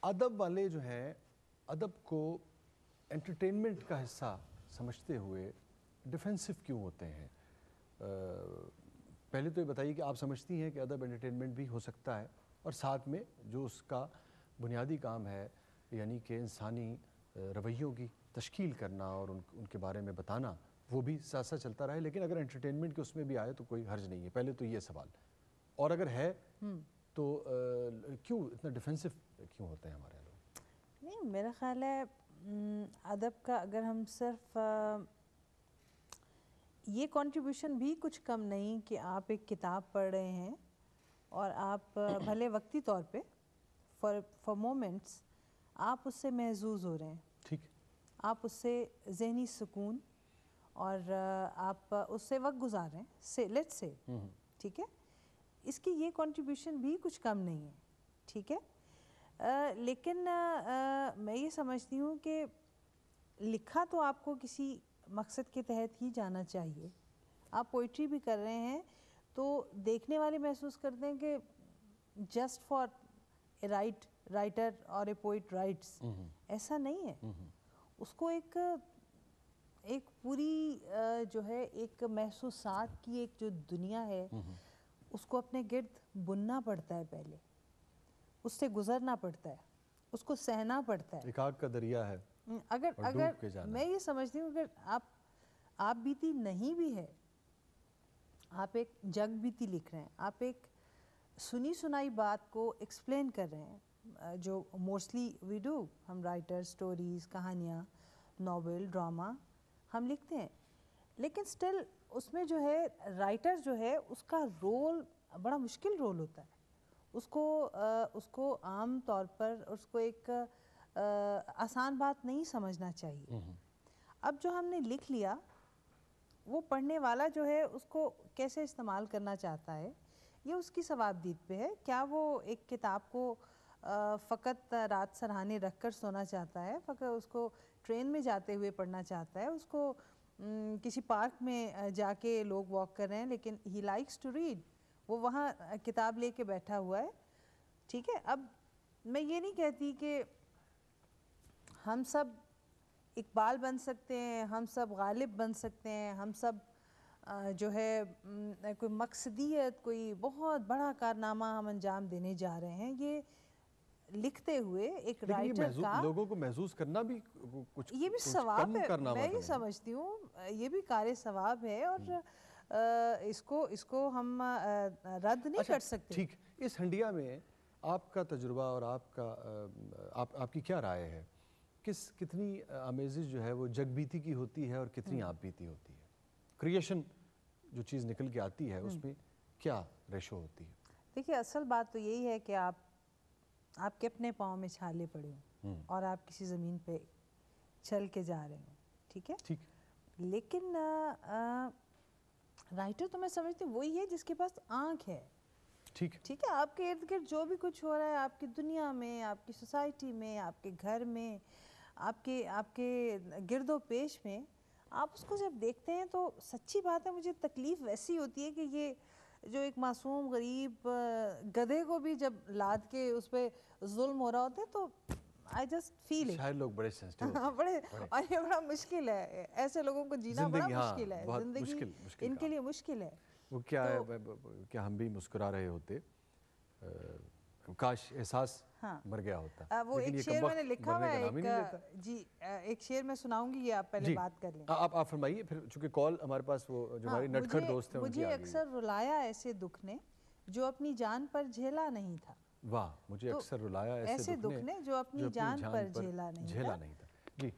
ادب والے جو ہیں ادب کو انٹرٹینمنٹ کا حصہ سمجھتے ہوئے ڈیفینسو کیوں ہوتے ہیں؟ پہلے تو یہ بتائیے کہ آپ سمجھتی ہیں کہ ادب انٹرٹینمنٹ بھی ہو سکتا ہے اور ساتھ میں جو اس کا بنیادی کام ہے یعنی کہ انسانی رویوں کی تشکیل کرنا اور ان کے بارے میں بتانا وہ بھی ساتھ ساتھ چلتا رہے، لیکن اگر انٹرٹینمنٹ کے اس میں بھی آئے تو کوئی حرج نہیں ہے. پہلے تو یہ سوال، اور اگر ہے تو کیوں اتنا ڈیفینسو کیوں ہوتے ہیں ہمارے لوگ؟ نہیں، میرا خیال ہے ادب کا اگر ہم صرف یہ کنٹریبیوشن بھی کچھ کم نہیں کہ آپ ایک کتاب پڑھ رہے ہیں اور آپ بھلے وقتی طور پہ فار مومنٹس آپ اس سے محظوظ ہو رہے ہیں، ٹھیک، آپ اس سے ذہنی سکون اور آپ اس سے وقت گزار رہے ہیں، لیٹس سے، ٹھیک ہے، اس کی یہ کنٹریبیوشن بھی کچھ کم نہیں ہے، ٹھیک ہے. لیکن میں یہ سمجھتی ہوں کہ لکھا تو آپ کو کسی مقصد کے تحت ہی جانا چاہیے. آپ پوئٹری بھی کر رہے ہیں تو دیکھنے والے محسوس کرتے ہیں کہ جسٹ فار اے رائٹر اور اے پوئٹ رائٹس، ایسا نہیں ہے. اس کو ایک پوری جو ہے ایک محسوسات کی ایک جو دنیا ہے اس کو اپنے گرد بننا پڑتا ہے، پہلے اس سے گزرنا پڑتا ہے، اس کو سہنا پڑتا ہے. ایک آگ کا دریا ہے، اگر میں یہ سمجھتی ہوں اگر آپ بیتی نہیں بھی ہے، آپ ایک جگ بیتی لکھ رہے ہیں، آپ ایک سنی سنائی بات کو ایکسپلین کر رہے ہیں، جو موسٹلی وی ڈو، ہم رائٹر سٹوریز، کہانیاں، ناول، ڈرامہ ہم لکھتے ہیں، لیکن سٹل اس میں جو ہے رائٹر جو ہے اس کا رول بڑا مشکل رول ہوتا ہے. اس کو عام طور پر اس کو ایک آسان بات نہیں سمجھنا چاہیے. اب جو ہم نے لکھ لیا وہ پڑھنے والا جو ہے اس کو کیسے استعمال کرنا چاہتا ہے یہ اس کی ثوابدید پہ ہے. کیا وہ ایک کتاب کو فقط رات سرہانے رکھ کر سونا چاہتا ہے، فقط اس کو ٹرین میں جاتے ہوئے پڑھنا چاہتا ہے، اس کو کسی پارک میں جا کے لوگ واک کر رہے ہیں لیکن ہی لائکس ٹو ریڈ، وہ وہاں کتاب لے کے بیٹھا ہوا ہے، ٹھیک ہے. اب میں یہ نہیں کہتی کہ ہم سب اقبال بن سکتے ہیں، ہم سب غالب بن سکتے ہیں، ہم سب جو ہے کوئی مقصدیت، کوئی بہت بڑا کارنامہ ہم انجام دینے جا رہے ہیں. یہ لکھتے ہوئے ایک رائٹر کا لوگوں کو محسوس کرنا بھی کچھ یہ بھی ثواب ہے. میں یہ نہیں سمجھتی ہوں یہ بھی کار ثواب ہے اور اس کو ہم رد نہیں کر سکتے. ٹھیک، اس ہنڈیا میں آپ کا تجربہ اور آپ کی کیا رائے ہے؟ کتنی آمیزش جو ہے وہ جگ بیتی کی ہوتی ہے اور کتنی آپ بیتی ہوتی ہے؟ کریشن جو چیز نکل کے آتی ہے اس میں کیا ریشو ہوتی ہے؟ دیکھیے، اصل بات تو یہی ہے کہ آپ کے اپنے پاؤں میں چھالے پڑے ہوں اور آپ کسی زمین پہ چل کے جا رہے ہوں، ٹھیک ہے. لیکن رائٹر تو میں سمجھتی ہوں وہی ہے جس کے پاس آنکھ ہے، ٹھیک ہے. آپ کے ارد گرد جو بھی کچھ ہو رہا ہے، آپ کی دنیا میں، آپ کی سوسائٹی میں، آپ کے گھر میں، آپ کے گرد و پیش میں، آپ اس کو جب دیکھتے ہیں تو سچی بات ہے مجھے تکلیف ویسی ہوتی ہے کہ یہ جو ایک معصوم غریب گدھے کو بھی جب لاد کے اس پہ ظلم ہو رہا ہوتا ہے تو I just feel it. شاید لوگ بڑے سینسٹیو ہوتے ہیں، اور یہ بڑا مشکل ہے، ایسے لوگوں کو جینا بڑا مشکل ہے، زندگی ان کے لیے مشکل ہے. وہ کیا ہم بھی مسکرا رہے ہوتے، کاش احساس مر گیا ہوتا. وہ ایک شعر میں نے لکھا ہوا ہے، جی ایک شعر میں سناؤں گی، یہ آپ پہلے بات کر لیں. آپ فرمائیے پھر، چونکہ کال ہمارے پاس وہ جو ہماری نٹکھٹ دوست ہیں ان کی آ گئی. مجھے اکثر رلایا ایسے دکھ نے جو اپنی جان پر جھیلا نہیں تھا. واہ، مجھے اکثر رلایا ایسے دکھ نے جو اپنی جان پر جھیلا نہیں تھا. جی